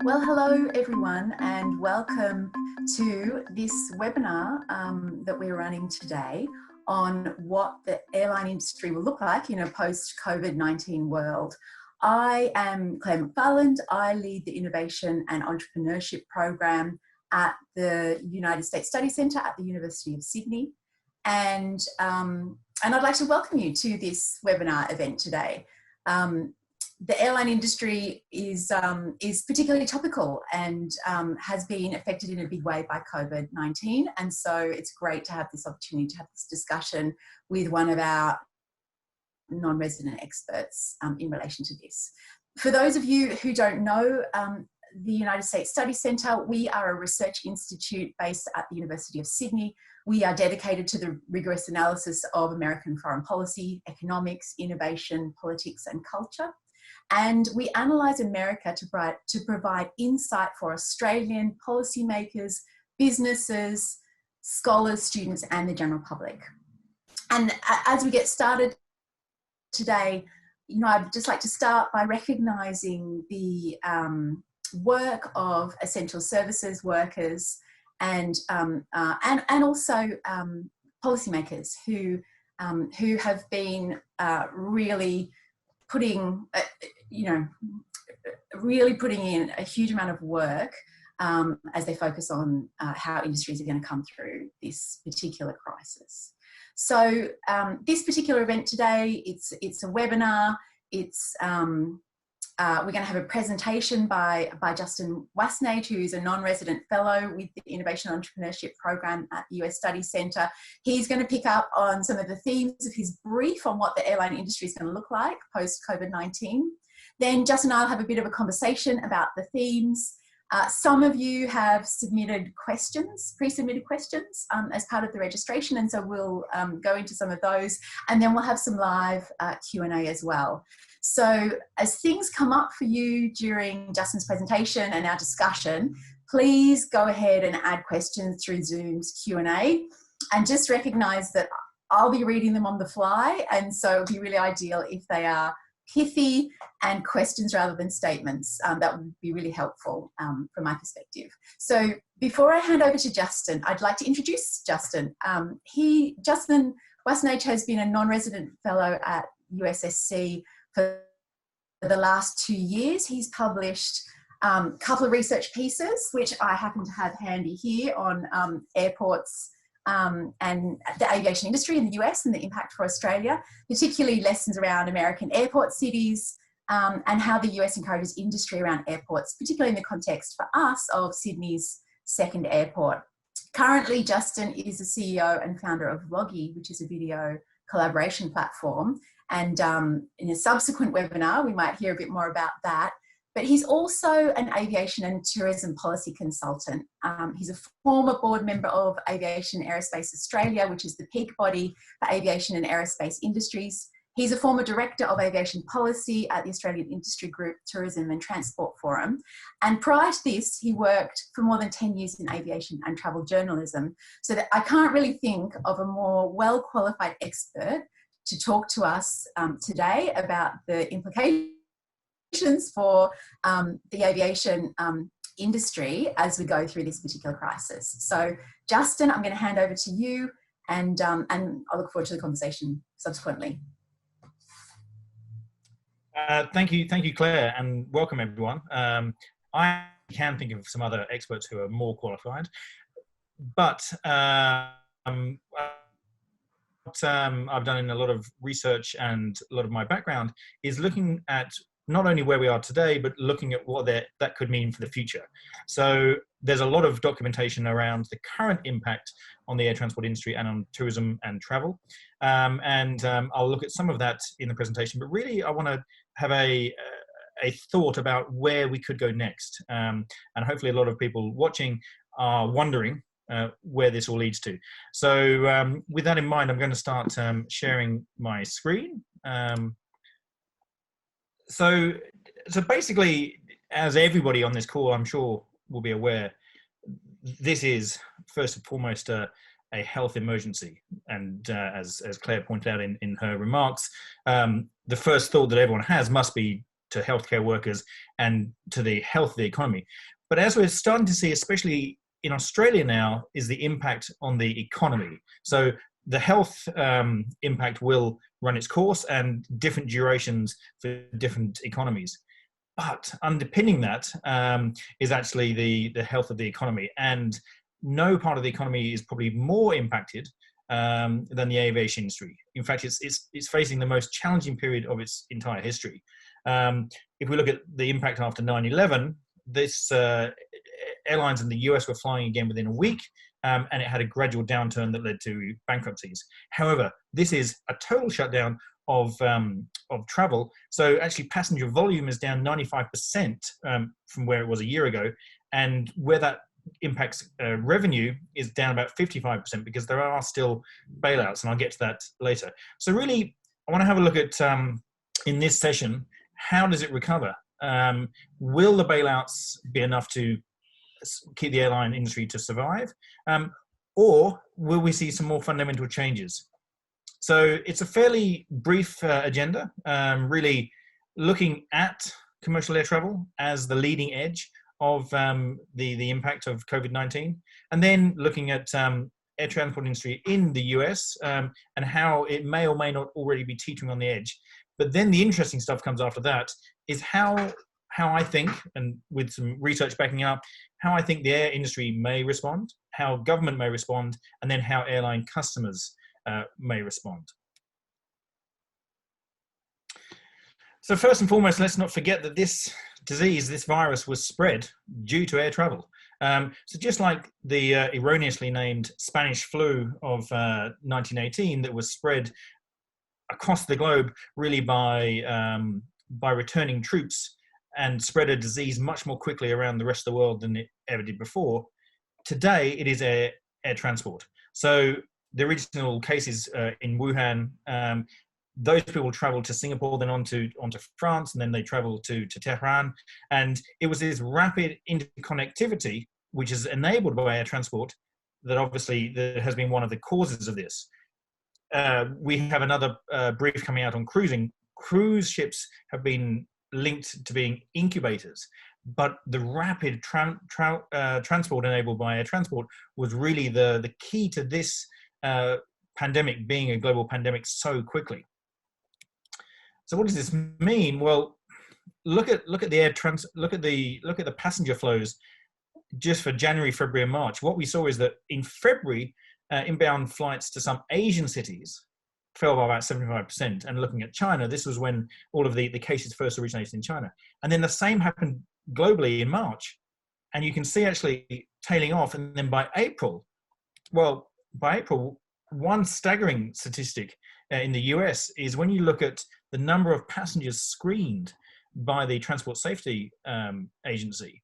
Well, hello everyone, and welcome to this webinar that we're running today on what the airline industry will look like in a post-COVID-19 world. I am Claire McFarland. I lead the Innovation and Entrepreneurship program at the United States Study Centre at the University of Sydney. And I'd like to welcome you to this webinar event today. The airline industry is particularly topical and has been affected in a big way by COVID-19. And so it's great to have this opportunity to have this discussion with one of our non-resident experts in relation to this. For those of you who don't know, the United States Study Centre, we are a research institute based at the University of Sydney. We are dedicated to the rigorous analysis of American foreign policy, economics, innovation, politics and culture. And we analyse America to provide insight for Australian policymakers, businesses, scholars, students and the general public. And as we get started today, I'd just like to start by recognising the work of essential services workers and also policymakers who have been really putting in a huge amount of work as they focus on how industries are going to come through this particular crisis. So this particular event today, it's a webinar. We're going to have a presentation by Justin Wastnage, who is a non-resident fellow with the Innovation and Entrepreneurship program at the US Study Centre. He's going to pick up on some of the themes of his brief on what the airline industry is going to look like post-COVID-19. Then Justin and I will have a bit of a conversation about the themes. Some of you have submitted questions, pre-submitted questions as part of the registration, and so we'll go into some of those, and then we'll have some live Q&A as well. So as things come up for you during Justin's presentation and our discussion, please go ahead and add questions through Zoom's Q&A, and just recognise that I'll be reading them on the fly, and so it would be really ideal if they are pithy and questions rather than statements. That would be really helpful from my perspective. So before I hand over to Justin, I'd like to introduce Justin. Justin Wastnage has been a non-resident fellow at USSC for the last 2 years. He's published a couple of research pieces, which I happen to have handy here, on airports and the aviation industry in the US and the impact for Australia, particularly lessons around American airport cities and how the US encourages industry around airports, particularly in the context for us of Sydney's second airport. Currently, Justin is the CEO and founder of Vloggy, which is a video collaboration platform. And in a subsequent webinar, we might hear a bit more about that. But he's also an aviation and tourism policy consultant. He's a former board member of Aviation Aerospace Australia, which is the peak body for aviation and aerospace industries. He's a former director of aviation policy at the Australian Industry Group Tourism and Transport Forum. And prior to this, he worked for more than 10 years in aviation and travel journalism. So that I can't really think of a more well-qualified expert to talk to us today about the implications for the aviation industry as we go through this particular crisis. So Justin, I'm going to hand over to you, and I look forward to the conversation subsequently. Thank you, Claire, and welcome everyone. I can think of some other experts who are more qualified, but what I've done in a lot of research and a lot of my background is looking at not only where we are today, but looking at what that could mean for the future. So there's a lot of documentation around the current impact on the air transport industry and on tourism and travel. I'll look at some of that in the presentation, but really I want to have a thought about where we could go next. And hopefully a lot of people watching are wondering where this all leads to. So with that in mind, I'm going to start sharing my screen. So basically, as everybody on this call, I'm sure, will be aware, this is first and foremost a health emergency. And as Claire pointed out in her remarks, the first thought that everyone has must be to healthcare workers and to the health of the economy. But as we're starting to see, especially in Australia now, is the impact on the economy. So the health impact will run its course, and different durations for different economies. But underpinning that is actually the health of the economy. And no part of the economy is probably more impacted than the aviation industry. In fact, it's facing the most challenging period of its entire history. If we look at the impact after 9/11, this airlines in the US were flying again within a week, and it had a gradual downturn that led to bankruptcies. However, this is a total shutdown of travel. So actually passenger volume is down 95% from where it was a year ago. And where that impacts revenue is down about 55% because there are still bailouts, and I'll get to that later. So really, I want to have a look at, in this session, how does it recover? Will the bailouts be enough to keep the airline industry to survive? Or will we see some more fundamental changes? So it's a fairly brief agenda, really looking at commercial air travel as the leading edge of the impact of COVID-19, and then looking at air transport industry in the US and how it may or may not already be teetering on the edge. But then the interesting stuff comes after that, is how I think, and with some research backing up, how I think the air industry may respond, how government may respond, and then how airline customers may respond. So first and foremost, let's not forget that this disease, this virus, was spread due to air travel. So just like the erroneously named Spanish flu of 1918 that was spread across the globe really by returning troops and spread a disease much more quickly around the rest of the world than it ever did before, today it is air transport. So the original cases in Wuhan, those people traveled to Singapore, then onto France, and then they traveled to Tehran. And it was this rapid interconnectivity, which is enabled by air transport, that obviously has been one of the causes of this. We have another brief coming out on cruising. Cruise ships have been linked to being incubators, but the rapid transport enabled by air transport was really the key to this pandemic being a global pandemic so quickly. So what does this mean? Well, look at the passenger flows just for January, February, and March. What we saw is that in February, inbound flights to some Asian cities fell by about 75%. And looking at China, this was when all of the cases first originated in China. And then the same happened globally in March. And you can see actually tailing off. And then by April, one staggering statistic in the US is when you look at the number of passengers screened by the Transport Safety Agency,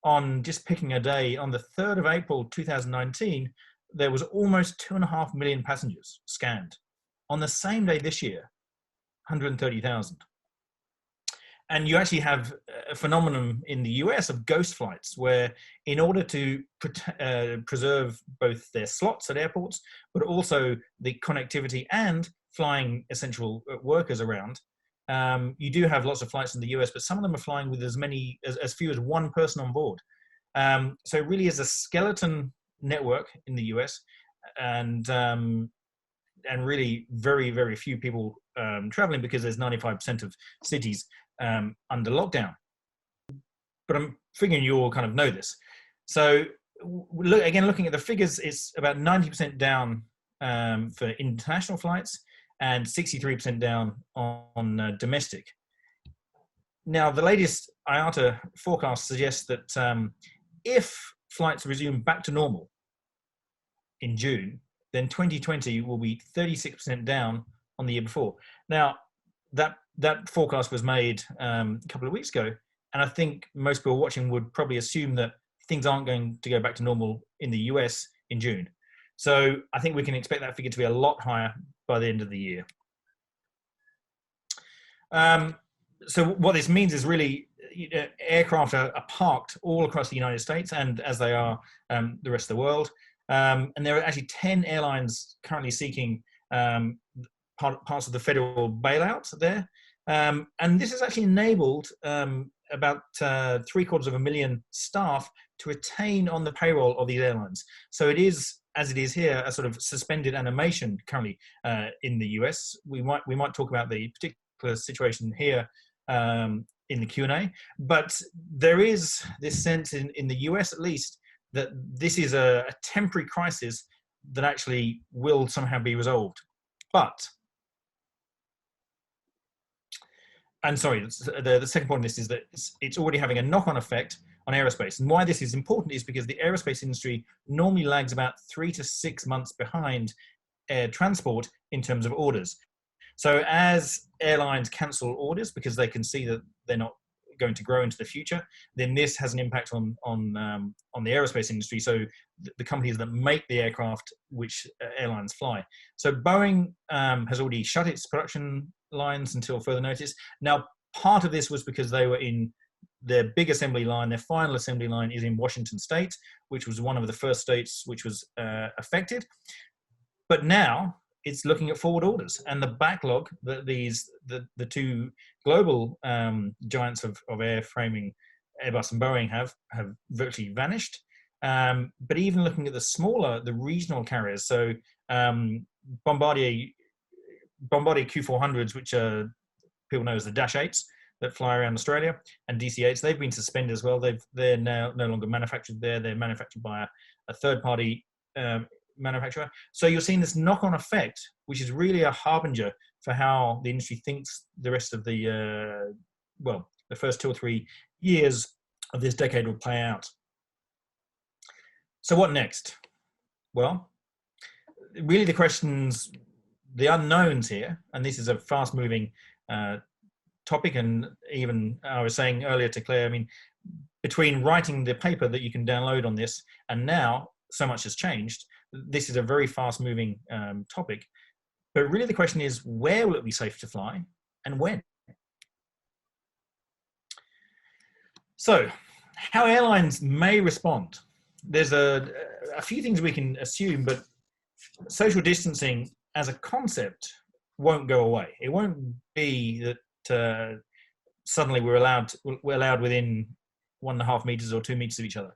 on just picking a day, on the 3rd of April 2019, there was almost 2.5 million passengers scanned. On the same day this year, 130,000. And you actually have a phenomenon in the US of ghost flights, where in order to preserve both their slots at airports, but also the connectivity and flying essential workers around, you do have lots of flights in the US, but some of them are flying with as few as one person on board. So it really is a skeleton network in the US, and really very, very few people traveling, because there's 95% of cities under lockdown. But I'm figuring you all kind of know this. So looking at the figures, it's about 90% down for international flights and 63% down on domestic. Now, the latest IATA forecast suggests that if flights resume back to normal in June, then 2020 will be 36% down on the year before. Now, that forecast was made a couple of weeks ago, and I think most people watching would probably assume that things aren't going to go back to normal in the US in June. So I think we can expect that figure to be a lot higher by the end of the year. So what this means is really aircraft are parked all across the United States, and as they are the rest of the world. And there are actually 10 airlines currently seeking parts of the federal bailout there. And this has actually enabled about 750,000 staff to retain on the payroll of these airlines. So it is, as it is here, a sort of suspended animation currently in the US. We might talk about the particular situation here in the Q&A, but there is this sense in the US at least that this is a temporary crisis that actually will somehow be resolved. And sorry, the second point of this is that it's already having a knock-on effect on aerospace. And why this is important is because the aerospace industry normally lags about 3 to 6 months behind air transport in terms of orders. So as airlines cancel orders because they can see that they're not going to grow into the future, then this has an impact on the aerospace industry. So the companies that make the aircraft which airlines fly. So Boeing has already shut its production lines until further notice. Now, part of this was because they were in their big assembly line. Their final assembly line is in Washington State, which was one of the first states which was affected. But now it's looking at forward orders, and the backlog that the two global giants of airframing, Airbus and Boeing, have virtually vanished. But even looking at the regional carriers, so Bombardier Q400s, which are people know as the Dash 8s that fly around Australia, and DC-8s, they've been suspended as well. They're now no longer manufactured there. They're manufactured by a third-party manufacturer. So you're seeing this knock-on effect, which is really a harbinger for how the industry thinks the rest of the first 2 or 3 years of this decade will play out. So what next? Well, really the questions, the unknowns here, and this is a fast-moving topic, and even I was saying earlier to Claire, I mean, between writing the paper that you can download on this and now, so much has changed. This is a very fast-moving topic, but really the question is, where will it be safe to fly and when? So, how airlines may respond. There's a few things we can assume, but social distancing as a concept won't go away. It won't be that suddenly we're allowed within 1.5 meters or 2 meters of each other.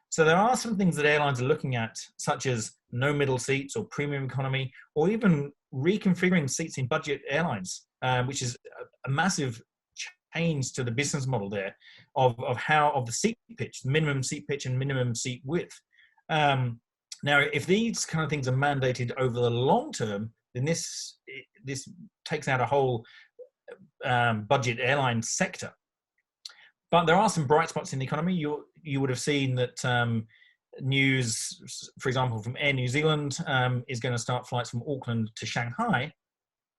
So there are some things that airlines are looking at, such as no middle seats or premium economy, or even reconfiguring seats in budget airlines, which is a massive change to the business model there of the seat pitch, minimum seat pitch and minimum seat width. Now, if these kind of things are mandated over the long term, then this takes out a whole budget airline sector. But there are some bright spots in the economy. You would have seen that news, for example, from Air New Zealand is going to start flights from Auckland to Shanghai,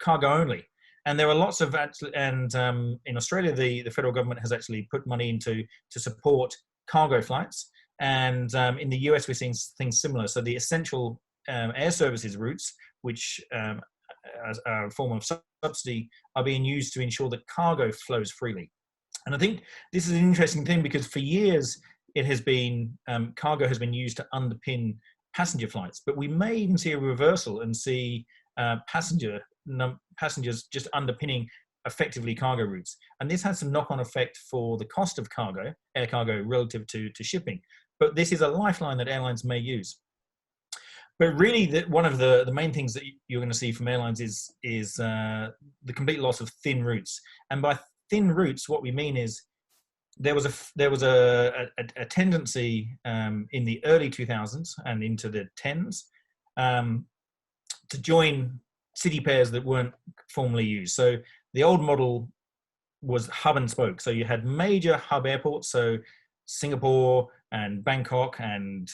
cargo only. And there are lots of, and in Australia, the federal government has actually put money to support cargo flights. And in the US, we're seeing things similar. So the essential air services routes, which as a form of subsidy, are being used to ensure that cargo flows freely. And I think this is an interesting thing because for years it has been, cargo has been used to underpin passenger flights, but we may even see a reversal and see passengers just underpinning effectively cargo routes. And this has some knock-on effect for the cost of cargo, air cargo, relative to shipping. But this is a lifeline that airlines may use. But really, one of the main things that you're going to see from airlines is the complete loss of thin routes. And by thin routes, what we mean is there was a tendency in the early 2000s and into the 10s to join city pairs that weren't formally used. So the old model was hub and spoke. So you had major hub airports, so Singapore and Bangkok and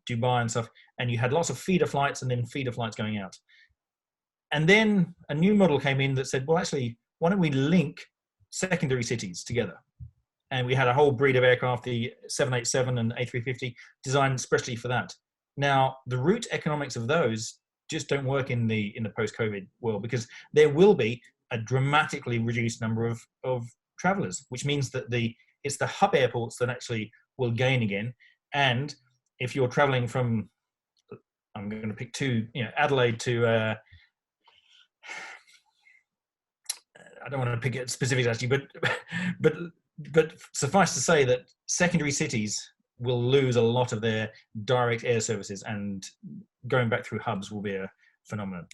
Dubai and stuff, and you had lots of feeder flights and then feeder flights going out. And then a new model came in that said, well, actually, why don't we link secondary cities together? And we had a whole breed of aircraft, the 787 and A350, designed especially for that. Now, the route economics of those just don't work in the post-COVID world, because there will be a dramatically reduced number of travelers, which means that it's the hub airports that actually will gain again. And if you're traveling from, I'm going to pick two, Adelaide to I don't want to pick it specifics actually, but but suffice to say that secondary cities will lose a lot of their direct air services, and going back through hubs will be a phenomenon.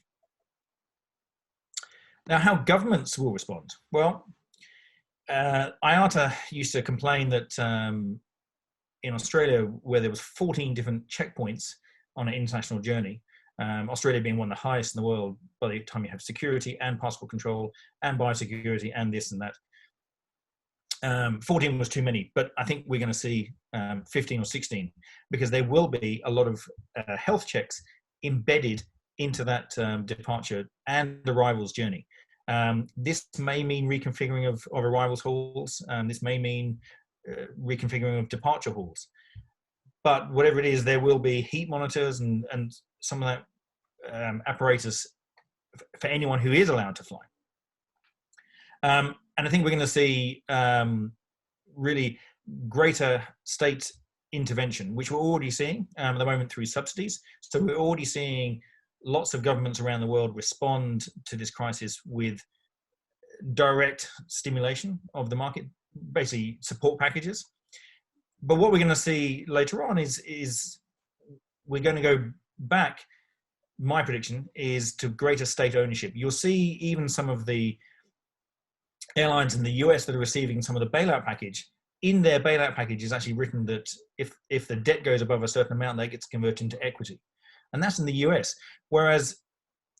Now, how governments will respond? Well, IATA used to complain that in Australia, where there was 14 different checkpoints on an international journey, Australia being one of the highest in the world by the time you have security and passport control and biosecurity and this and that. 14 was too many, but I think we're going to see 15 or 16, because there will be a lot of health checks embedded into that departure and arrivals journey. This may mean reconfiguring of arrivals halls. This may mean reconfiguring of departure halls. But whatever it is, there will be heat monitors and some of that apparatus for anyone who is allowed to fly. And I think we're going to see really greater state intervention, which we're already seeing at the moment through subsidies. So we're already seeing lots of governments around the world respond to this crisis with direct stimulation of the market, basically support packages. But what we're going to see later on is we're going to go back. My prediction is to greater state ownership. You'll see even some of the airlines in the US that are receiving some of the bailout package. In their bailout package is actually written that if the debt goes above a certain amount, that gets converted into equity. And that's in the US. Whereas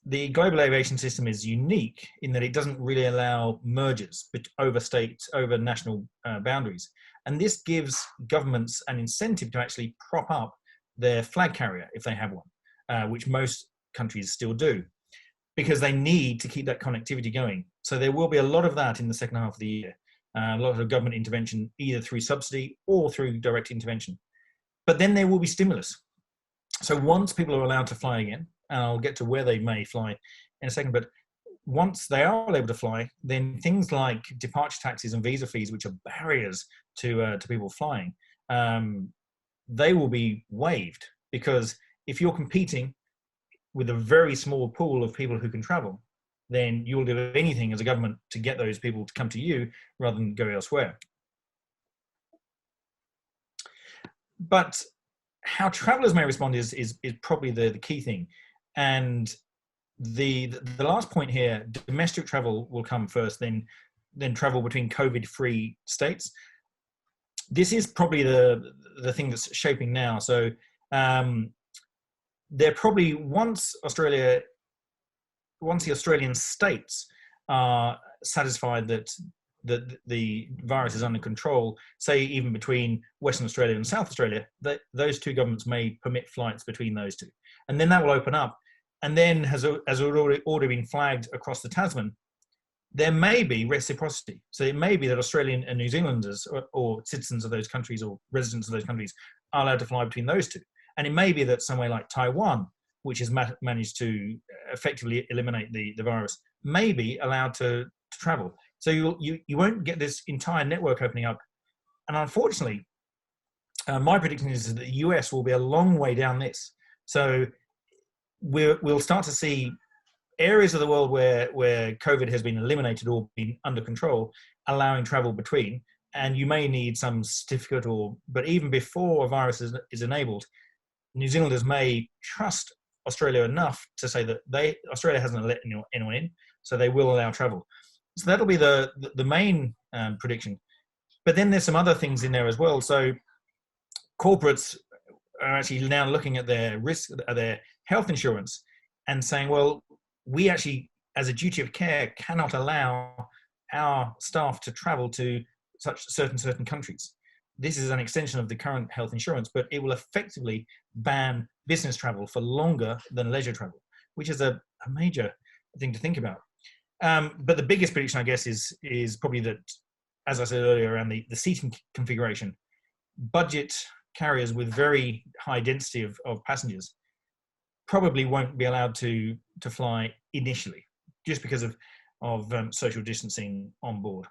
the global aviation system is unique in that it doesn't really allow mergers over states, over national boundaries. And this gives governments an incentive to actually prop up their flag carrier if they have one, which most countries still do, because they need to keep that connectivity going. So there will be a lot of that in the second half of the year, a lot of government intervention, either through subsidy or through direct intervention. But then there will be stimulus. So once people are allowed to fly again, and I'll get to where they may fly in a second, but once they are able to fly, then things like departure taxes and visa fees, which are barriers to people flying, they will be waived, because if you're competing with a very small pool of people who can travel, then you'll do anything as a government to get those people to come to you rather than go elsewhere. But how travelers may respond is probably the key thing. And the last point here, domestic travel will come first, then travel between COVID-free states. This is probably the thing that's shaping now. So they're probably, once the Australian states are satisfied that the virus is under control, say even between Western Australia and South Australia, that those two governments may permit flights between those two. And then that will open up. And then has already been flagged across the Tasman, there may be reciprocity. So it may be that Australian and New Zealanders or citizens of those countries or residents of those countries are allowed to fly between those two. And it may be that somewhere like Taiwan, which has managed to effectively eliminate the virus, may be allowed to travel. So you won't get this entire network opening up. And unfortunately, my prediction is that the US will be a long way down this. So we'll start to see areas of the world where COVID has been eliminated or been under control, allowing travel between. And you may need some certificate, but even before a virus is enabled, New Zealanders may trust Australia enough to say that Australia hasn't let anyone in, so they will allow travel. So that'll be the main prediction. But then there's some other things in there as well. So corporates are actually now looking at their risk, their health insurance, and saying, well, we actually, as a duty of care, cannot allow our staff to travel to such certain countries. This is an extension of the current health insurance, but it will effectively ban business travel for longer than leisure travel, which is a major thing to think about. But the biggest prediction, I guess, is probably that, as I said earlier, around the seating configuration. Budget carriers with very high density of passengers probably won't be allowed to fly initially, just because of social distancing on board.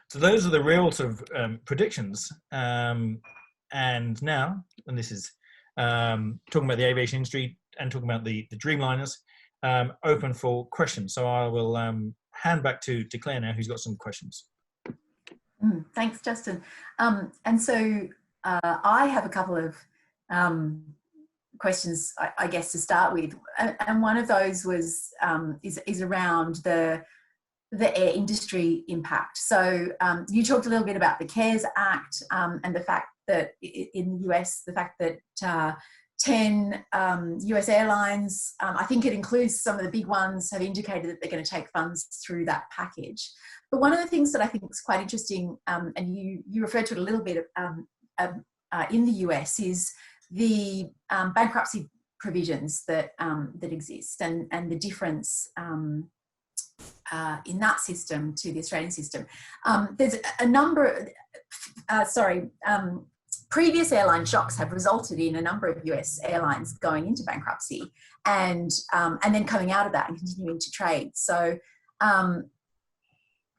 So those are the real sort of predictions. And now, and this is talking about the aviation industry and talking about the Dreamliners, open for questions. So I will hand back to Claire now, who's got some questions. Thanks, Justin. And so I have a couple of questions, I guess, to start with. And one of those was is around the air industry impact. So you talked a little bit about the CARES Act and the fact that in the US, the fact that 10 US airlines, I think it includes some of the big ones, have indicated that they're going to take funds through that package. But one of the things that I think is quite interesting, and you referred to it a little bit in the US, is the bankruptcy provisions that exist, and the difference in that system to the Australian system. There's a number of, previous airline shocks have resulted in a number of US airlines going into bankruptcy and then coming out of that and continuing to trade. So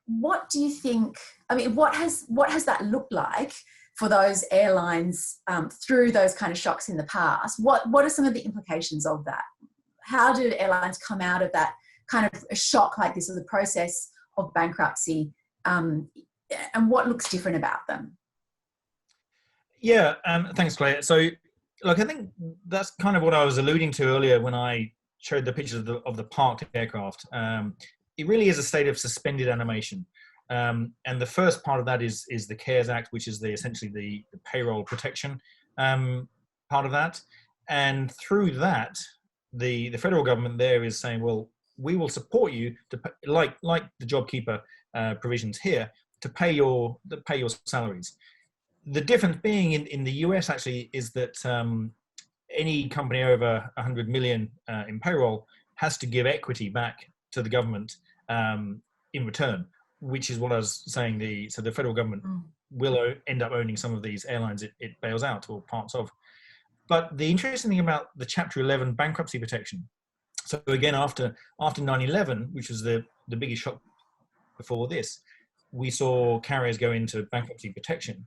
what do you think, I mean, what has that looked like for those airlines through those kind of shocks in the past? What are some of the implications of that? How do airlines come out of that kind of a shock like this, or the process of bankruptcy, and what looks different about them? Yeah, thanks, Claire. So, look, I think that's kind of what I was alluding to earlier when I showed the pictures of the parked aircraft. It really is a state of suspended animation. And the first part of that is the CARES Act, which is essentially the payroll protection part of that. And through that, the federal government there is saying, well, we will support you to pay, like the JobKeeper provisions here, to pay your salaries. The difference being in the US actually is that any company over 100 million in payroll has to give equity back to the government in return, which is what I was saying. So the federal government will end up owning some of these airlines it bails out, or parts of. But the interesting thing about the Chapter 11 bankruptcy protection, so again, after 9/11, which was the biggest shock before this, we saw carriers go into bankruptcy protection.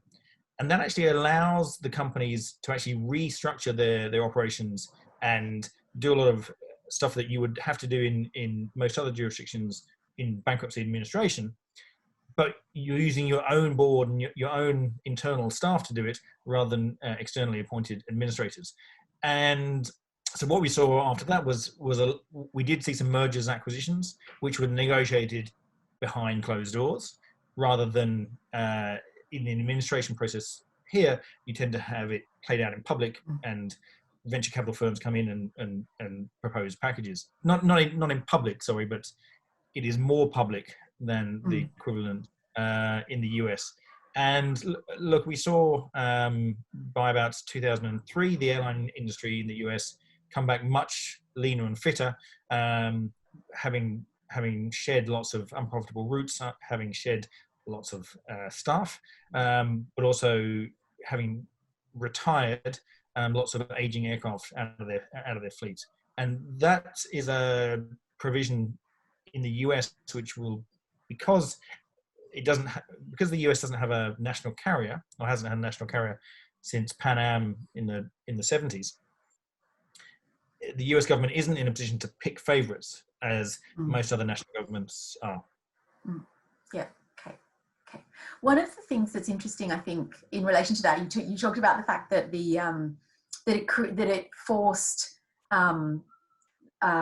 And that actually allows the companies to actually restructure their operations and do a lot of stuff that you would have to do in most other jurisdictions in bankruptcy administration. But you're using your own board and your own internal staff to do it, rather than externally appointed administrators. And so what we saw after that was we did see some mergers and acquisitions, which were negotiated behind closed doors, rather than in the administration process. Here, you tend to have it played out in public, and venture capital firms come in and propose packages. Not in public, sorry, but it is more public than the equivalent in the US. And look, we saw by about 2003, the airline industry in the US come back much leaner and fitter, having shed lots of unprofitable routes, having shed lots of staff, but also having retired lots of aging aircraft out of their fleet. And that is a provision in the US which will, because the US doesn't have a national carrier, or hasn't had a national carrier since Pan Am in the 70s. The US government isn't in a position to pick favorites as most other national governments are. Yeah. Okay. One of the things that's interesting, I think, in relation to that, you talked about the fact that that it forced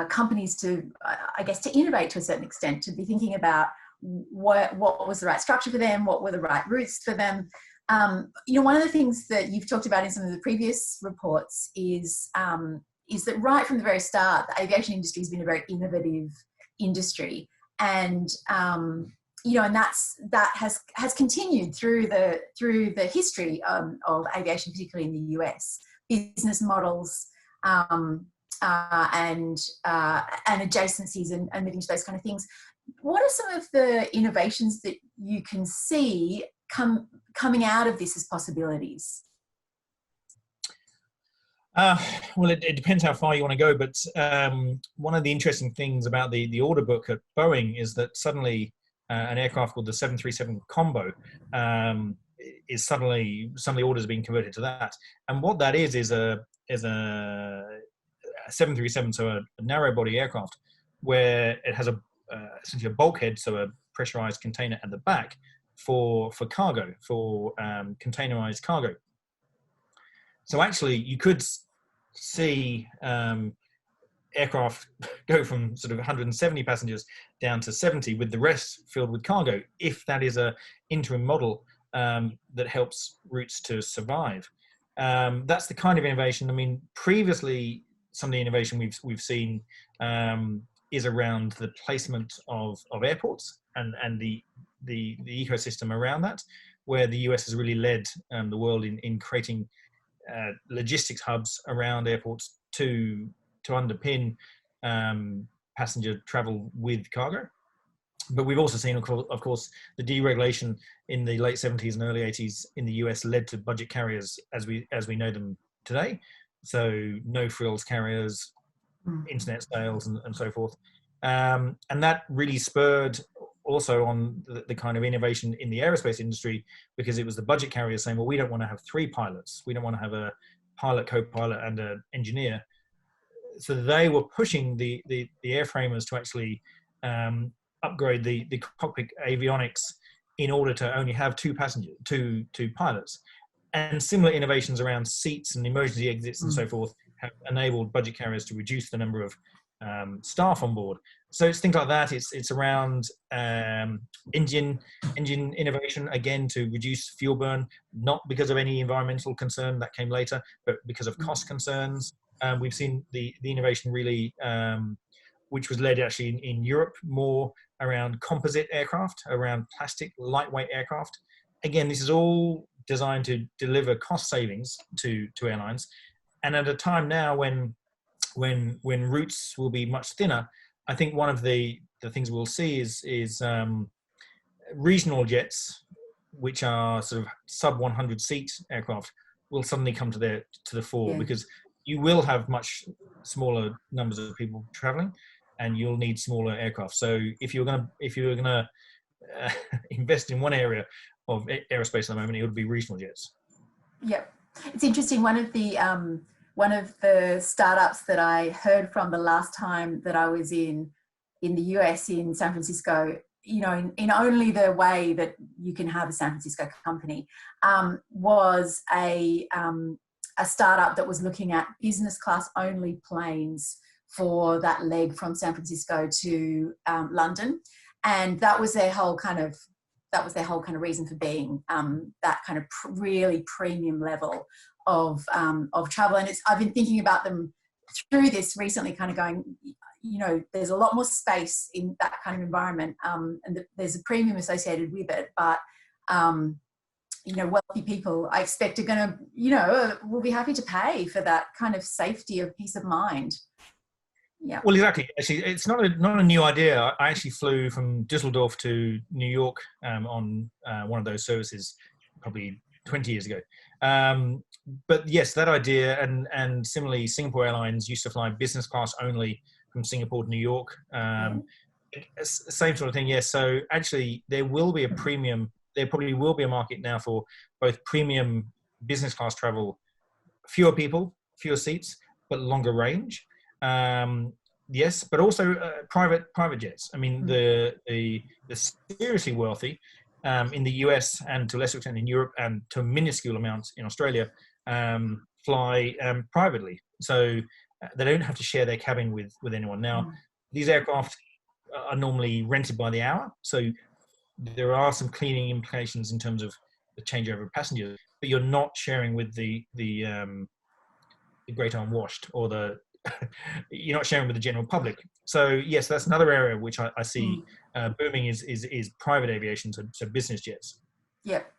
companies to, I guess, to innovate to a certain extent, to be thinking about what was the right structure for them, what were the right routes for them. One of the things that you've talked about in some of the previous reports is that right from the very start, the aviation industry has been a very innovative industry, and and that has continued through the history of aviation, particularly in the US. Business models and adjacencies and moving to those kind of things. What are some of the innovations that you can see coming out of this as possibilities? Well, it depends how far you want to go, but one of the interesting things about the order book at Boeing is that suddenly an aircraft called the 737 Combo is suddenly some of the orders being converted to that. And what that is a 737, so a narrow body aircraft, where it has a essentially a bulkhead, so a pressurized container at the back for cargo, for containerized cargo. So actually, you could see aircraft go from sort of 170 passengers down to 70, with the rest filled with cargo, if that is a interim model that helps routes to survive. That's the kind of innovation. I mean, previously, some of the innovation we've seen is around the placement of airports and the ecosystem around that, where the US has really led the world in creating logistics hubs around airports to underpin passenger travel with cargo. But we've also seen, of course, the deregulation in the late 70s and early 80s in the US led to budget carriers as we know them today. So no frills carriers, internet sales, and so forth. And that really spurred also on the kind of innovation in the aerospace industry, because it was the budget carriers saying, well, we don't want to have 3 pilots. We don't want to have a pilot, co-pilot, and an engineer. So they were pushing the airframers to actually upgrade the cockpit avionics in order to only have 2 pilots. And similar innovations around seats and emergency exits and so forth have enabled budget carriers to reduce the number of staff on board. So it's things like that. It's around engine innovation, again, to reduce fuel burn, not because of any environmental concern that came later, but because of cost concerns. We've seen the innovation really, which was led actually in Europe, more around composite aircraft, around plastic, lightweight aircraft. Again, this is all designed to deliver cost savings to airlines. And at a time now when routes will be much thinner, I think one of the things we'll see is regional jets, which are sort of sub 100 seat aircraft, will suddenly come to the fore, because you will have much smaller numbers of people traveling, and you'll need smaller aircraft. So if you're gonna invest in one area of aerospace at the moment, it would be regional jets. Yep, it's interesting. One of the startups that I heard from the last time that I was in the US, in San Francisco, you know, in only the way that you can have a San Francisco company, was a startup that was looking at business class only planes for that leg from San Francisco to London, and that was their whole kind of reason for being, that kind of really premium level of travel. And I've been thinking about them through this recently, kind of going, you know, there's a lot more space in that kind of environment, and there's a premium associated with it, but you know, wealthy people, I expect, are going to, you know, will be happy to pay for that kind of safety of peace of mind. Yeah. Well, exactly. Actually, it's not a new idea. I actually flew from Düsseldorf to New York on one of those services probably 20 years ago. But yes, that idea, and similarly, Singapore Airlines used to fly business class only from Singapore to New York. Same sort of thing. Yes. So actually, there will be a premium. There probably will be a market now for both premium business class travel, fewer people, fewer seats, but longer range. Yes, but also private jets. I mean, the seriously wealthy in the US, and to a lesser extent in Europe, and to a minuscule amount in Australia, fly privately. So they don't have to share their cabin with anyone. Now, these aircraft are normally rented by the hour, so there are some cleaning implications in terms of the changeover of passengers, but you're not sharing with the great unwashed, or you're not sharing with the general public. So yes, that's another area which I see booming is private aviation, so business jets. Yep.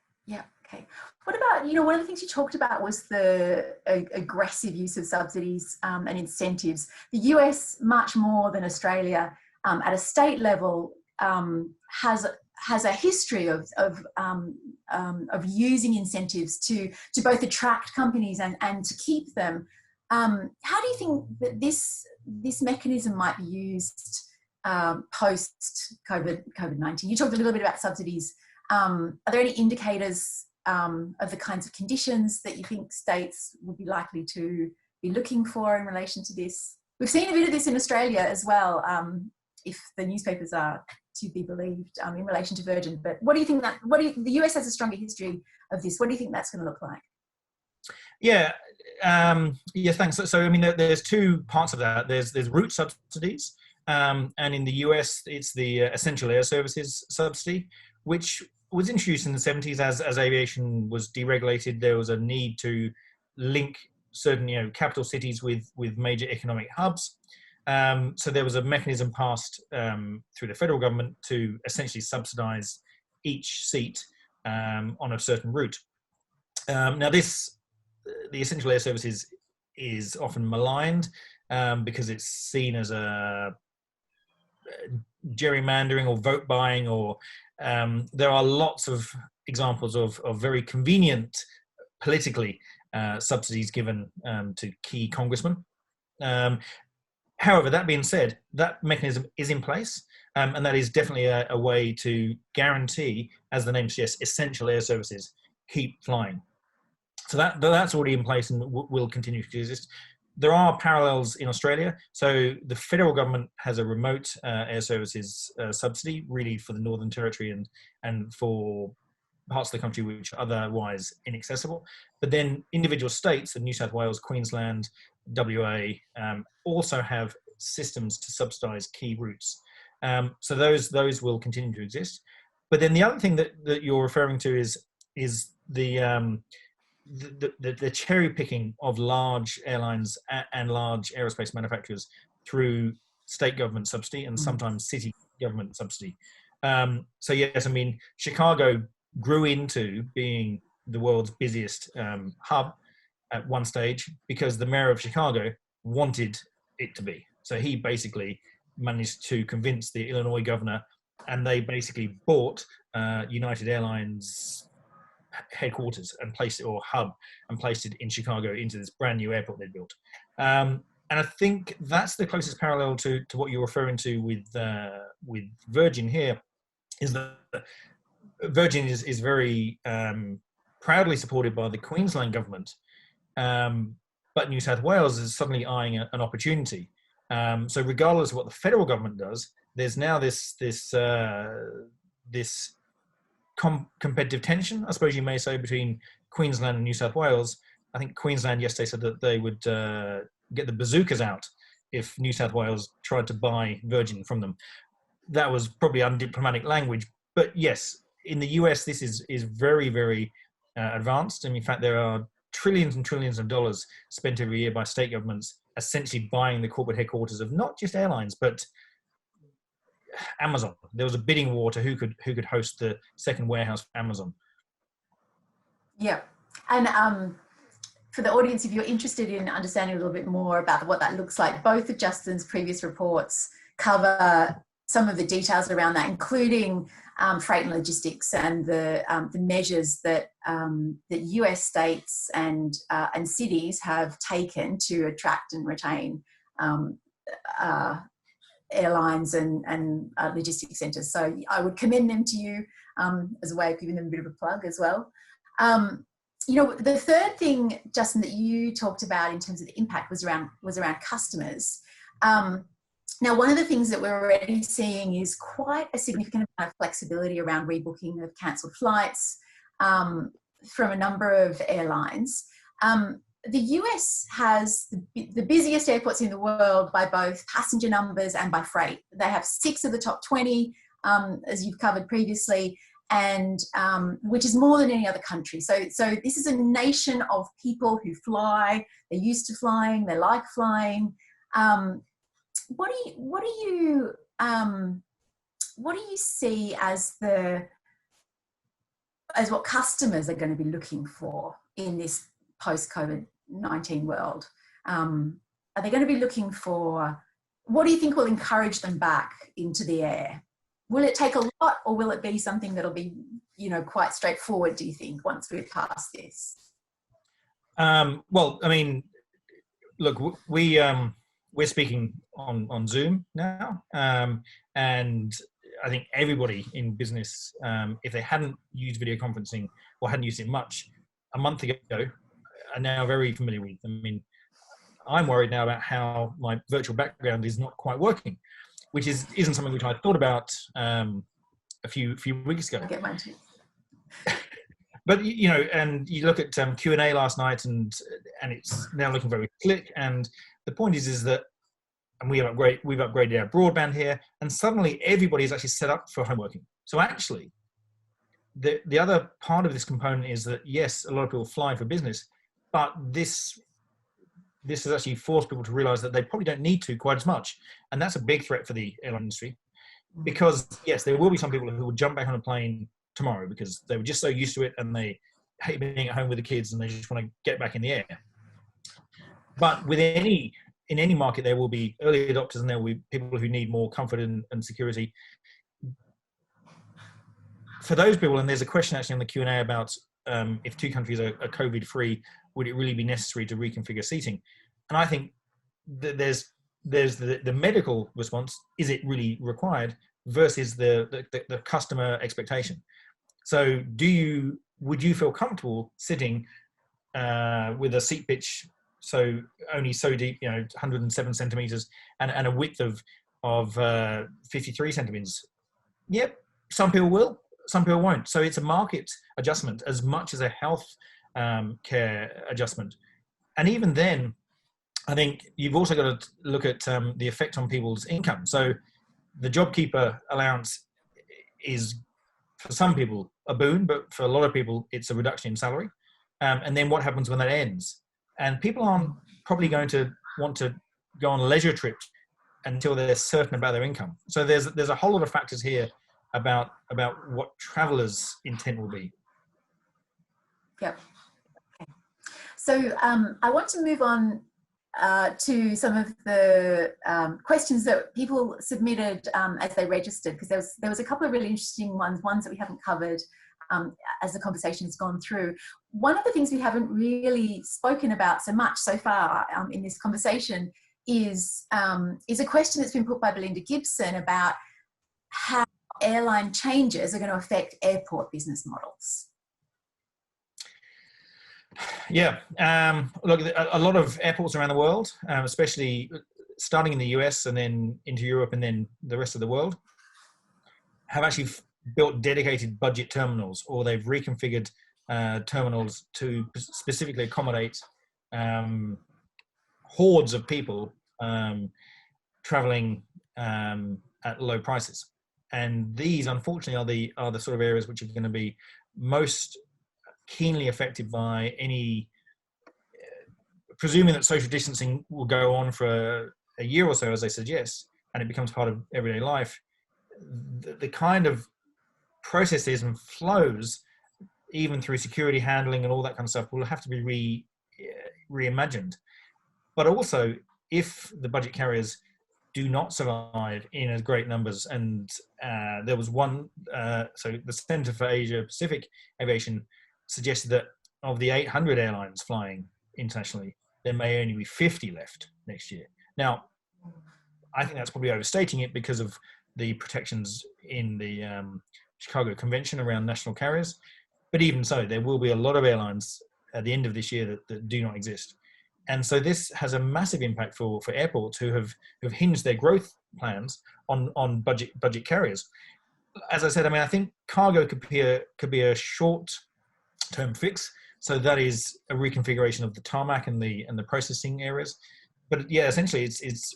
Okay. What about, you know, one of the things you talked about was the aggressive use of subsidies and incentives. The US, much more than Australia, at a state level, has a history of using incentives to both attract companies and to keep them. How do you think that this mechanism might be used post COVID-19? You talked a little bit about subsidies. Are there any indicators of the kinds of conditions that you think states would be likely to be looking for in relation to this? We've seen a bit of this in Australia as well. if the newspapers are to be believed in relation to Virgin. But what do you think the US has a stronger history of this? What do you think that's going to look like? Yeah, yes, thanks. So I mean, there's two parts of that. There's route subsidies, and in the US, it's the essential air services subsidy, which was introduced in the 70s as aviation was deregulated. There was a need to link certain capital cities with major economic hubs. So there was a mechanism passed through the federal government to essentially subsidize each seat on a certain route. Now the essential air services is often maligned because it's seen as a gerrymandering or vote buying, or there are lots of examples of very convenient politically subsidies given to key congressmen. However, that being said, that mechanism is in place, and that is definitely a way to guarantee, as the name suggests, essential air services keep flying. So that's already in place and will continue to exist. There are parallels in Australia. So the federal government has a remote air services subsidy, really for the Northern Territory and for parts of the country which are otherwise inaccessible. But then individual states, New South Wales, Queensland, WA, also have systems to subsidise key routes. So those will continue to exist. But then the other thing that you're referring to is the cherry picking of large airlines and large aerospace manufacturers through state government subsidy and sometimes city government subsidy. So yes, I mean, Chicago grew into being the world's busiest hub at one stage because the mayor of Chicago wanted it to be. So he basically managed to convince the Illinois governor, and they basically bought United Airlines headquarters and placed it, or hub, and placed it in Chicago into this brand new airport they built. And I think that's the closest parallel to what you're referring to with Virgin here, is that Virgin is very proudly supported by the Queensland government, but New South Wales is suddenly eyeing an opportunity. So regardless of what the federal government does, there's now this competitive tension, I suppose you may say, between Queensland and New South Wales. I think Queensland yesterday said that they would get the bazookas out if New South Wales tried to buy Virgin from them. That was probably undiplomatic language, but yes, in the US, this is very, very advanced. And in fact, there are trillions and trillions of dollars spent every year by state governments essentially buying the corporate headquarters of not just airlines, but Amazon. There was a bidding war to who could host the second warehouse for Amazon. Yeah, and for the audience, if you're interested in understanding a little bit more about what that looks like, both of Justin's previous reports cover some of the details around that, including freight and logistics and the measures that US states and cities have taken to attract and retain airlines and logistics centres. So I would commend them to you as a way of giving them a bit of a plug as well. The third thing, Justin, that you talked about in terms of the impact was around customers. Now, one of the things that we're already seeing is quite a significant amount of flexibility around rebooking of cancelled flights from a number of airlines. The US has the busiest airports in the world by both passenger numbers and by freight. They have 6 of the top 20, as you've covered previously, and which is more than any other country. So this is a nation of people who fly. They're used to flying. They like flying. What do you see as what customers are going to be looking for in this post-COVID-19 world? Are they going to be looking for, what do you think will encourage them back into the air? Will it take a lot, or will it be something that'll be, quite straightforward, do you think, once we're past this? Well, I mean, look, we're speaking on Zoom now, and I think everybody in business, if they hadn't used video conferencing or hadn't used it much a month ago, are now very familiar with. I mean, I'm worried now about how my virtual background is not quite working. which isn't something which I thought about a few weeks ago. I'll get mine too. But you know, and you look at Q&A last night, and it's now looking very slick. And the point is that, and we've upgraded our broadband here, and suddenly everybody is actually set up for home working. So actually, the other part of this component is that yes, a lot of people fly for business, but this has actually forced people to realize that they probably don't need to quite as much, and that's a big threat for the airline industry. Because yes, there will be some people who will jump back on a plane tomorrow because they were just so used to it and they hate being at home with the kids and they just want to get back in the air. But in any market, there will be early adopters and there will be people who need more comfort and security. For those people, and there's a question actually on the Q&A about if two countries are COVID-free, would it really be necessary to reconfigure seating? And I think that there's the medical response, is it really required, versus the customer expectation. So would you feel comfortable sitting with a seat pitch only so deep, 107 centimeters and a width of 53 centimeters? Yep, some people will, some people won't. So it's a market adjustment as much as a health care adjustment. And even then, I think you've also got to look at the effect on people's income. So the JobKeeper allowance is, for some people, a boon, but for a lot of people, it's a reduction in salary. And then what happens when that ends? And people aren't probably going to want to go on a leisure trip until they're certain about their income. So there's a whole lot of factors here about what travelers' intent will be. Yep. Okay. So I want to move on to some of the questions that people submitted as they registered, because there was a couple of really interesting ones that we haven't covered as the conversation has gone through. One of the things we haven't really spoken about so much so far in this conversation is a question that's been put by Belinda Gibson about how airline changes are going to affect airport business models. Yeah, look, a lot of airports around the world, especially starting in the US and then into Europe and then the rest of the world, have actually built dedicated budget terminals, or they've reconfigured terminals to specifically accommodate hordes of people traveling at low prices. And these, unfortunately, are the sort of areas which are going to be most keenly affected by any, presuming that social distancing will go on for a year or so, as they suggest, and it becomes part of everyday life. The kind of processes and flows, even through security handling and all that kind of stuff, will have to be reimagined. But also, if the budget carriers do not survive in as great numbers, and there was one, so the Center for Asia Pacific Aviation suggested that of the 800 airlines flying internationally, there may only be 50 left next year. Now, I think that's probably overstating it because of the protections in the Chicago Convention around national carriers. But even so, there will be a lot of airlines at the end of this year that do not exist. And so this has a massive impact for airports who have hinged their growth plans on budget carriers. As I said, I think cargo could be a short-term fix. So that is a reconfiguration of the tarmac and the processing areas. But yeah, essentially it's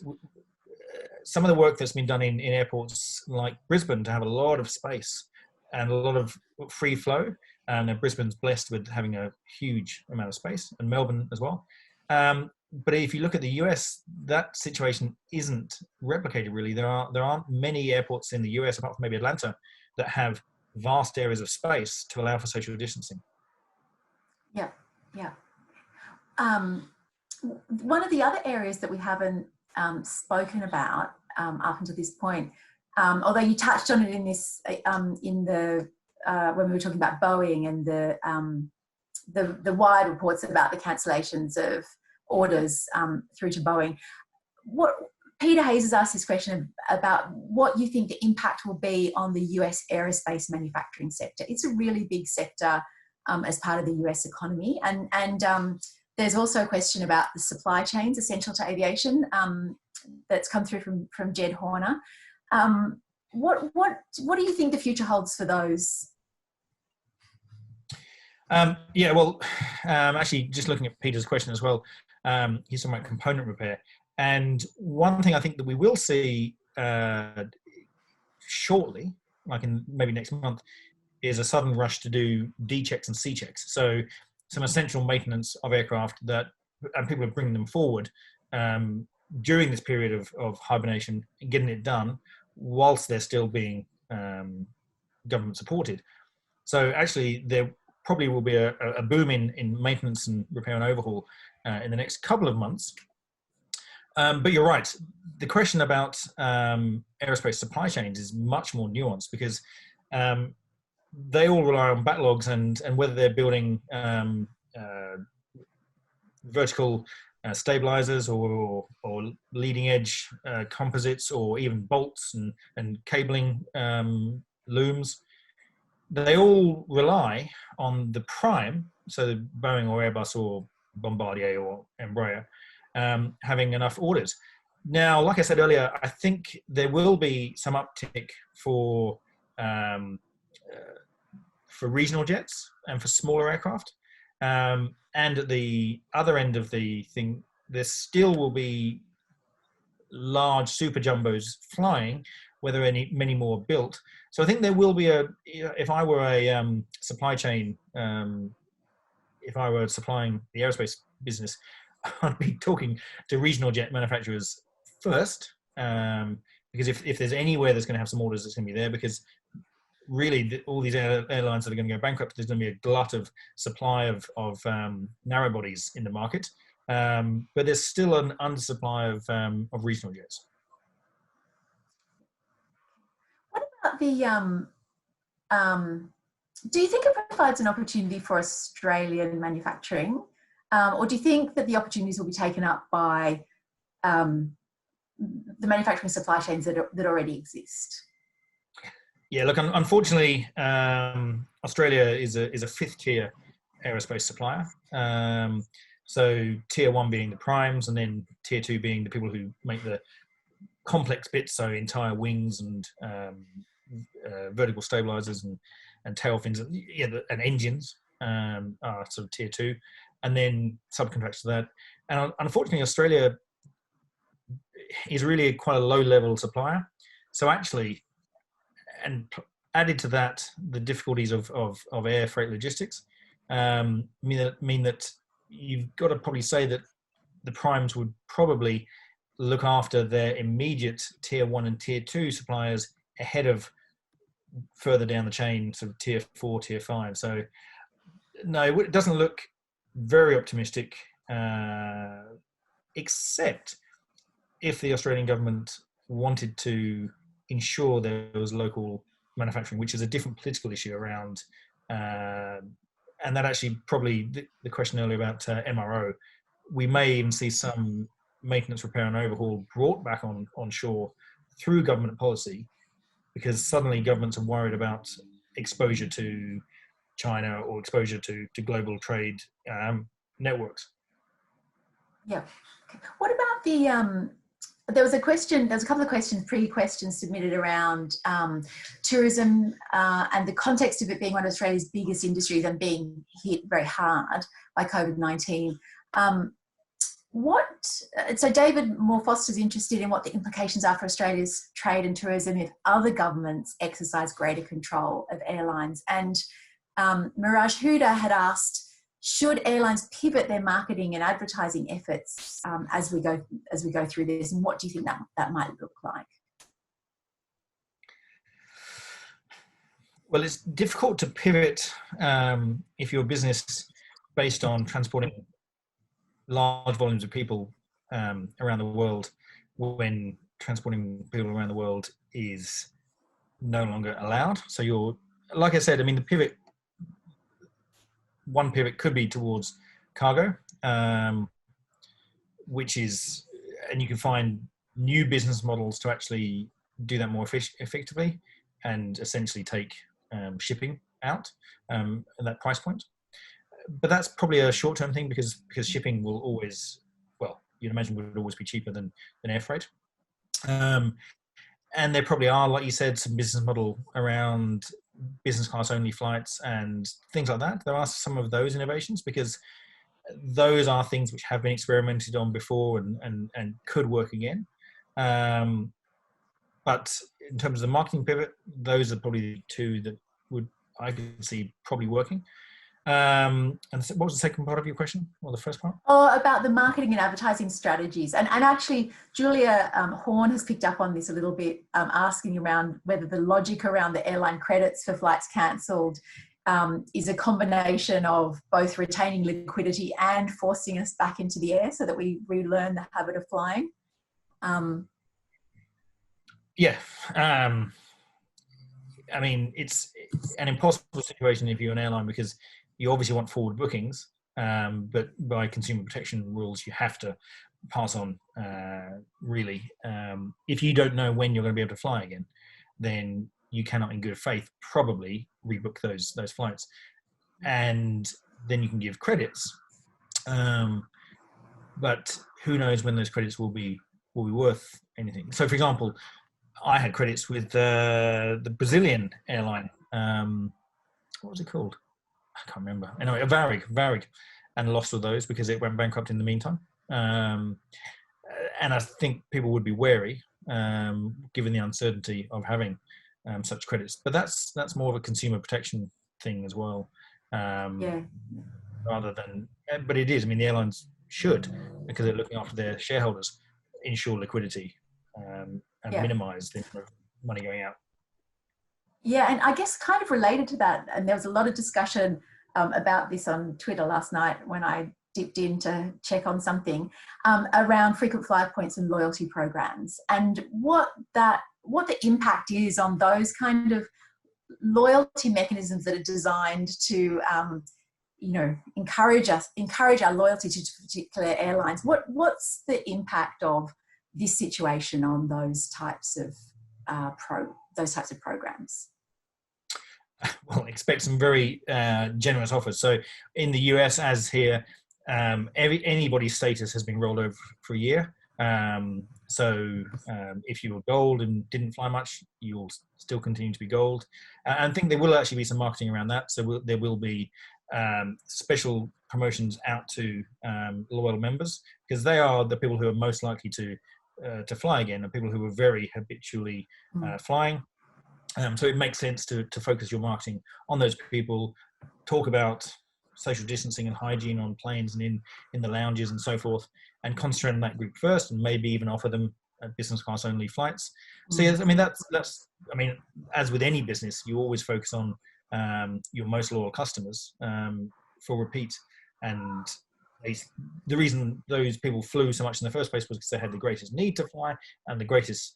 some of the work that's been done in airports like Brisbane to have a lot of space and a lot of free flow. And Brisbane's blessed with having a huge amount of space, and Melbourne as well. But if you look at the US, that situation isn't replicated really. There aren't many airports in the US, apart from maybe Atlanta, that have vast areas of space to allow for social distancing. Yeah. One of the other areas that we haven't spoken about up until this point, although you touched on it in this when we were talking about Boeing and the wide reports about the cancellations of orders through to Boeing. Peter Hayes has asked this question about what you think the impact will be on the US aerospace manufacturing sector. It's a really big sector as part of the US economy. And there's also a question about the supply chains essential to aviation that's come through from Jed Horner. What do you think the future holds for those? Yeah, well, actually, just looking at Peter's question as well, he's talking about component repair. And one thing I think that we will see shortly, like in maybe next month, is a sudden rush to do D checks and C checks. So some essential maintenance of aircraft that, and people are bringing them forward during this period of hibernation, and getting it done whilst they're still being government supported. So actually, there probably will be a boom in maintenance and repair and overhaul in the next couple of months. But you're right. The question about aerospace supply chains is much more nuanced, because they all rely on backlogs and whether they're building vertical stabilizers or leading edge composites, or even bolts and cabling looms. They all rely on the prime, so the Boeing or Airbus or Bombardier or Embraer, having enough orders. Now, like I said earlier, I think there will be some uptick for regional jets and for smaller aircraft. And at the other end of the thing, there still will be large super jumbos flying, whether many more are built. So I think there will be if I were a supply chain, if I were supplying the aerospace business, I'd be talking to regional jet manufacturers first, because if there's anywhere that's going to have some orders, it's going to be there, because really all these airlines that are going to go bankrupt, there's going to be a glut of supply of narrow bodies in the market, but there's still an undersupply of regional jets. What about do you think it provides an opportunity for Australian manufacturing, or do you think that the opportunities will be taken up by the manufacturing supply chains that already exist? Yeah, look, unfortunately, Australia is a fifth tier aerospace supplier. So tier one being the primes, and then tier two being the people who make the complex bits, so entire wings and vertical stabilizers and tail fins and engines are sort of tier two, and then subcontracts to that. And unfortunately, Australia is really quite a low level supplier. So actually, and added to that, the difficulties of air freight logistics mean that you've got to probably say that the primes would probably look after their immediate tier one and tier two suppliers ahead of further down the chain, sort of tier four, tier five. So no, it doesn't look very optimistic, except if the Australian government wanted to ensure there was local manufacturing, which is a different political issue around, and that actually probably the question earlier about MRO, we may even see some maintenance, repair and overhaul brought back on shore through government policy, because suddenly governments are worried about exposure to China or exposure to global trade networks. Yeah. Okay. What about there was a couple of pre-questions submitted around tourism and the context of it being one of Australia's biggest industries and being hit very hard by COVID-19. So David Moore-Foster's interested in what the implications are for Australia's trade and tourism if other governments exercise greater control of airlines. And Miraj Huda had asked, should airlines pivot their marketing and advertising efforts as we go through this, and what do you think that might look like? Well, it's difficult to pivot if your business based on transporting large volumes of people around the world, when transporting people around the world is no longer allowed. So you're, like I said, I mean, one pivot could be towards cargo, which is, and you can find new business models to actually do that more effectively and essentially take shipping out at that price point. But that's probably a short-term thing, because shipping will always, well, you'd imagine would always be cheaper than air freight. And there probably are, like you said, some business model around business class only flights and things like that. There are some of those innovations, because those are things which have been experimented on before and could work again. But in terms of the marketing pivot, those are probably the two that I could see probably working. And what was the second part of your question, or the first part? Oh, about the marketing and advertising strategies. And actually, Julia Horn has picked up on this a little bit, asking around whether the logic around the airline credits for flights cancelled is a combination of both retaining liquidity and forcing us back into the air so that we relearn the habit of flying. Yeah. I mean, it's an impossible situation if you're an airline, because you obviously want forward bookings, but by consumer protection rules, you have to pass on, really. If you don't know when you're going to be able to fly again, then you cannot in good faith probably rebook those flights. And then you can give credits. But who knows when those credits will be worth anything. So, for example, I had credits with the Brazilian airline. What was it called? I can't remember. Anyway, Varig, and lost all those because it went bankrupt in the meantime. And I think people would be wary, given the uncertainty of having such credits. But that's more of a consumer protection thing as well. Rather than, but it is. I mean, the airlines should, because they're looking after their shareholders, ensure liquidity and minimise the amount of money going out. Yeah, and I guess kind of related to that, and there was a lot of discussion about this on Twitter last night when I dipped in to check on something around frequent flyer points and loyalty programs, and what the impact is on those kind of loyalty mechanisms that are designed to encourage our loyalty to particular airlines. What's the impact of this situation on those types of programs? Well, expect some very generous offers. So in the US, as here, anybody's status has been rolled over for a year. So if you were gold and didn't fly much, you'll still continue to be gold. And I think there will actually be some marketing around that. So there will be special promotions out to loyal members, because they are the people who are most likely to fly again, and people who are very habitually flying. So it makes sense to focus your marketing on those people, talk about social distancing and hygiene on planes and in the lounges and so forth, and concentrate on that group first, and maybe even offer them business class only flights. So yes, I mean, that's as with any business, you always focus on your most loyal customers for repeat. And the reason those people flew so much in the first place was because they had the greatest need to fly and the greatest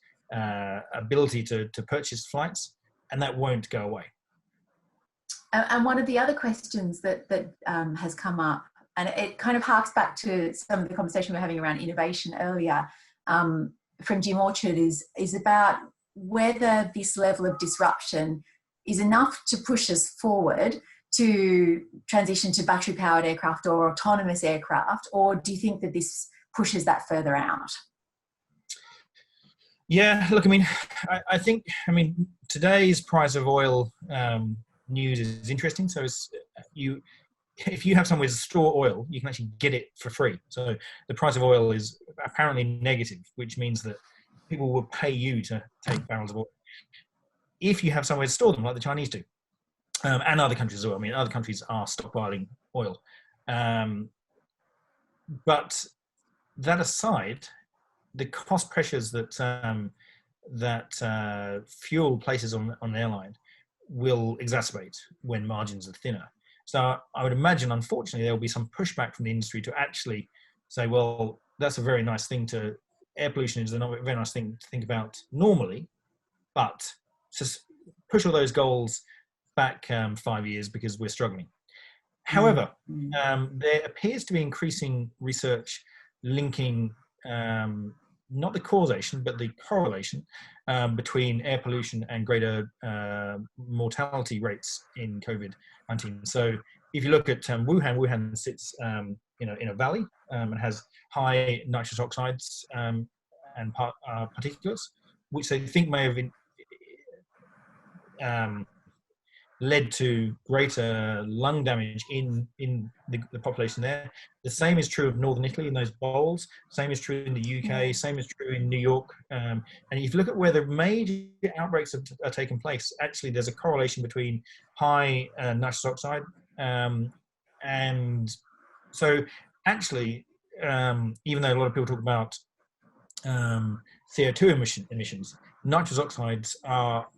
ability to purchase flights, and that won't go away. And one of the other questions that has come up, and it kind of harks back to some of the conversation we were having around innovation earlier, from Jim Orchard, is about whether this level of disruption is enough to push us forward to transition to battery-powered aircraft or autonomous aircraft, or do you think that this pushes that further out? Yeah, look, I think today's price of oil news is interesting. So if you have somewhere to store oil, you can actually get it for free. So the price of oil is apparently negative, which means that people will pay you to take barrels of oil if you have somewhere to store them, like the Chinese do, and other countries as well. I mean, other countries are stockpiling oil. But that aside, the cost pressures that fuel places on an airline will exacerbate when margins are thinner. So I would imagine, unfortunately, there will be some pushback from the industry to actually say, well, that's a very nice thing air pollution is a very nice thing to think about normally, but just push all those goals back 5 years because we're struggling. However, there appears to be increasing research linking not the causation, but the correlation between air pollution and greater mortality rates in COVID-19. So if you look at Wuhan sits in a valley and has high nitrous oxides and particulates. which they think may have been, led to greater lung damage in the population there. The same is true of northern Italy in those bowls. Same is true in the UK. Same is true in New York. And if you look at where the major outbreaks are taking place, actually there's a correlation between high nitrous oxide. And so actually, even though a lot of people talk about CO2 emissions, nitrous oxides are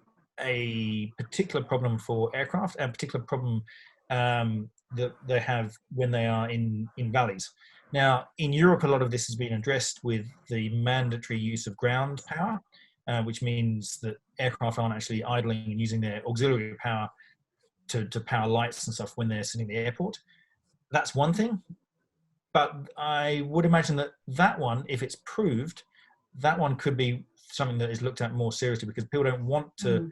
a particular problem for aircraft, and a particular problem that they have when they are in valleys. Now, in Europe, a lot of this has been addressed with the mandatory use of ground power, which means that aircraft aren't actually idling and using their auxiliary power to power lights and stuff when they're sitting in the airport. That's one thing. But I would imagine that one, if it's proved, that one could be something that is looked at more seriously, because people don't want to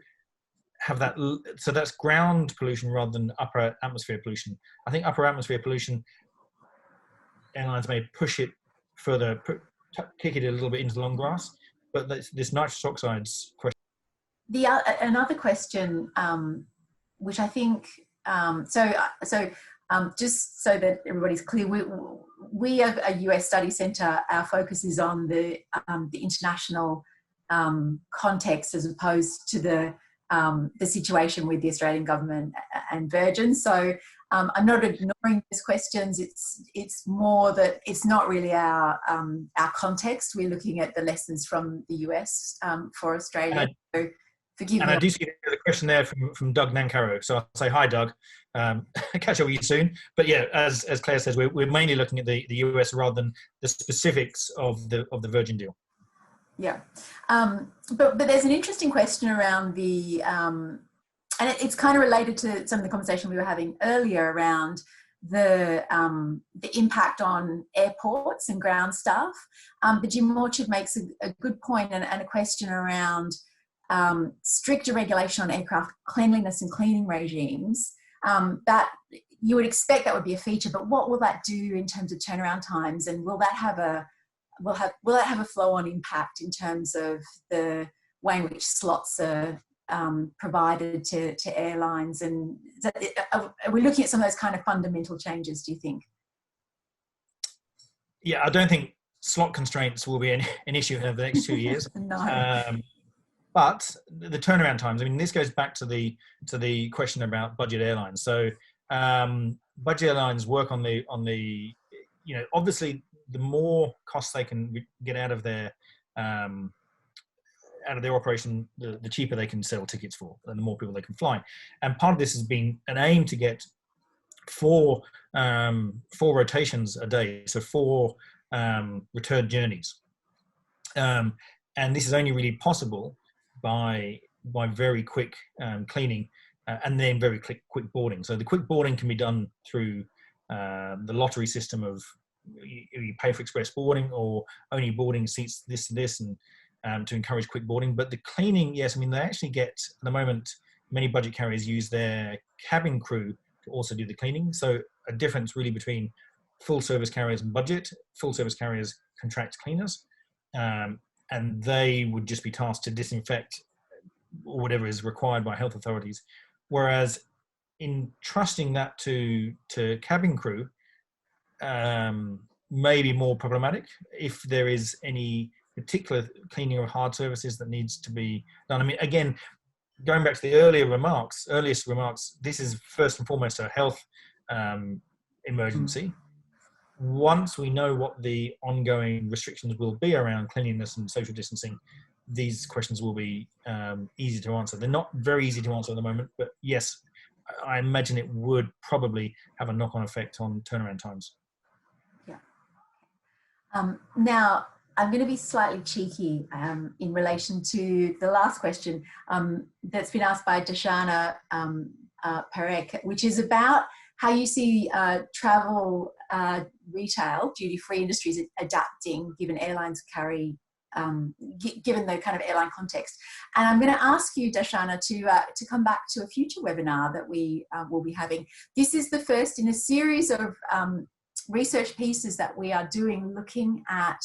have that. So that's ground pollution rather than upper atmosphere pollution. I think upper atmosphere pollution, airlines may push it further, kick it a little bit into the long grass, but this nitrous oxides question. Another question, which I think, just so that everybody's clear, we are a US study centre. Our focus is on the international context, as opposed to the situation with the Australian government and Virgin. So I'm not ignoring those questions. It's more that it's not really our context. We're looking at the lessons from the US for Australia. So forgive me. And I do see the question there from Doug Nancaro. So I'll say hi, Doug. Catch up with you soon. But yeah, as Claire says, we're mainly looking at the US rather than the specifics of the Virgin deal. Yeah, but there's an interesting question around the, and it's kind of related to some of the conversation we were having earlier around the impact on airports and ground staff. But Jim Orchard makes a good point and a question around stricter regulation on aircraft cleanliness and cleaning regimes. That you would expect that would be a feature, but what will that do in terms of turnaround times, and will that have a flow-on impact in terms of the way in which slots are provided to airlines? And are we looking at some of those kind of fundamental changes, do you think? Yeah, I don't think slot constraints will be an issue over the next 2 years. No. But the turnaround times, I mean, this goes back to the question about budget airlines. So budget airlines work on the obviously the more costs they can get out of their operation, the cheaper they can sell tickets for, and the more people they can fly. And part of this has been an aim to get four rotations a day, so 4 return journeys. And this is only really possible by very quick cleaning and then very quick boarding. So the quick boarding can be done through the lottery system of you pay for express boarding or only boarding seats this to this, and to encourage quick boarding. But the cleaning, yes, I mean, they actually get, at the moment, many budget carriers use their cabin crew to also do the cleaning. So a difference really between full service carriers and budget. Full service carriers contract cleaners, and they would just be tasked to disinfect whatever is required by health authorities. Whereas in trusting that to cabin crew, may be more problematic if there is any particular cleaning of hard surfaces that needs to be done. I mean, again, going back to the earliest remarks, this is first and foremost a health emergency. Once we know what the ongoing restrictions will be around cleanliness and social distancing, these questions will be easy to answer. They're not very easy to answer at the moment, but yes, I imagine it would probably have a knock-on effect on turnaround times. Yeah. Now, I'm going to be slightly cheeky in relation to the last question that's been asked by Dashana Parek, which is about how you see travel, retail, duty-free industries adapting given airlines carry, given the kind of airline context. And I'm going to ask you, Dashana, to come back to a future webinar that we will be having. This is the first in a series of research pieces that we are doing, looking at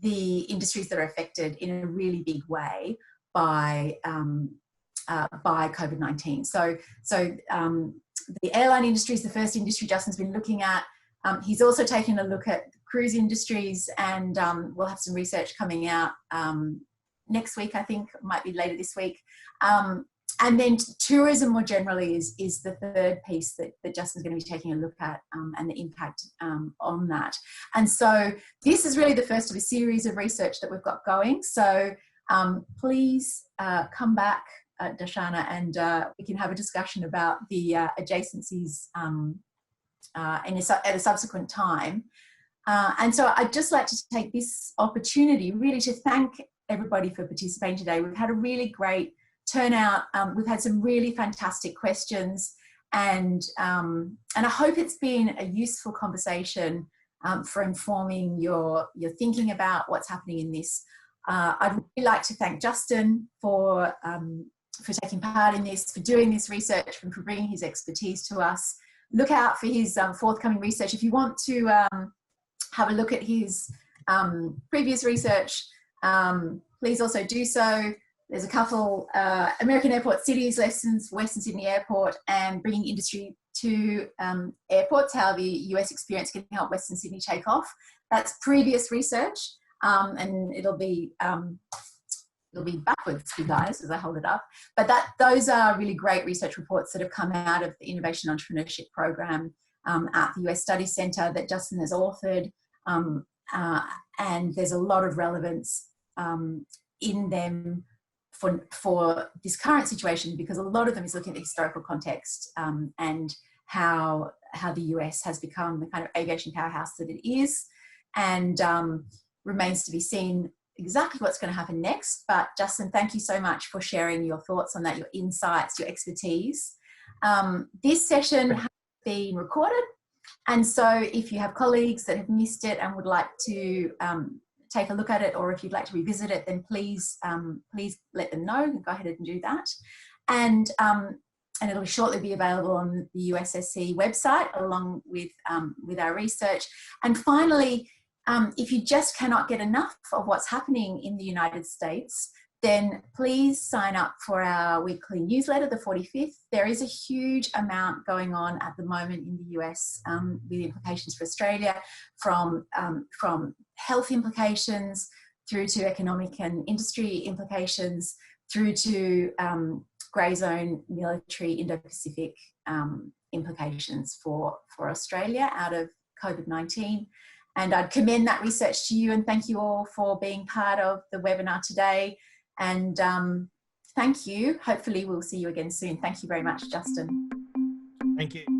the industries that are affected in a really big way by COVID-19. So the airline industry is the first industry Justin's been looking at. He's also taken a look at cruise industries, and we'll have some research coming out next week, I think, might be later this week. And then tourism more generally is the third piece that Justin's going to be taking a look at, and the impact on that. And so this is really the first of a series of research that we've got going. So please come back, Darshana, and we can have a discussion about the adjacencies at a subsequent time. And so I'd just like to take this opportunity really to thank everybody for participating today. We've had a really great turnout. We've had some really fantastic questions, and I hope it's been a useful conversation for informing your thinking about what's happening in this. I'd really like to thank Justin for taking part in this, for doing this research, and for bringing his expertise to us. Look out for his forthcoming research. If you want to have a look at his previous research, please also do so. There's a couple, American Airport Cities Lessons, Western Sydney Airport, and Bringing Industry to Airports, How the US Experience Can Help Western Sydney Take Off. That's previous research, and it'll be backwards for you guys as I hold it up. But those are really great research reports that have come out of the Innovation Entrepreneurship Program at the US Studies Centre that Justin has authored, and there's a lot of relevance in them for this current situation, because a lot of them is looking at the historical context and how the US has become the kind of aviation powerhouse that it is, and remains to be seen exactly what's going to happen next. But Justin, thank you so much for sharing your thoughts on that, your insights, your expertise. This session has been recorded, and so if you have colleagues that have missed it and would like to take a look at it, or if you'd like to revisit it, then please let them know. Go ahead and do that. And it'll shortly be available on the USSC website along with our research. And finally, if you just cannot get enough of what's happening in the United States, then please sign up for our weekly newsletter, the 45th. There is a huge amount going on at the moment in the US with implications for Australia, from health implications through to economic and industry implications, through to grey zone military Indo-Pacific implications for Australia out of COVID-19. And I'd commend that research to you, and thank you all for being part of the webinar today. And thank you. Hopefully we'll see you again soon. Thank you very much, Justin. Thank you.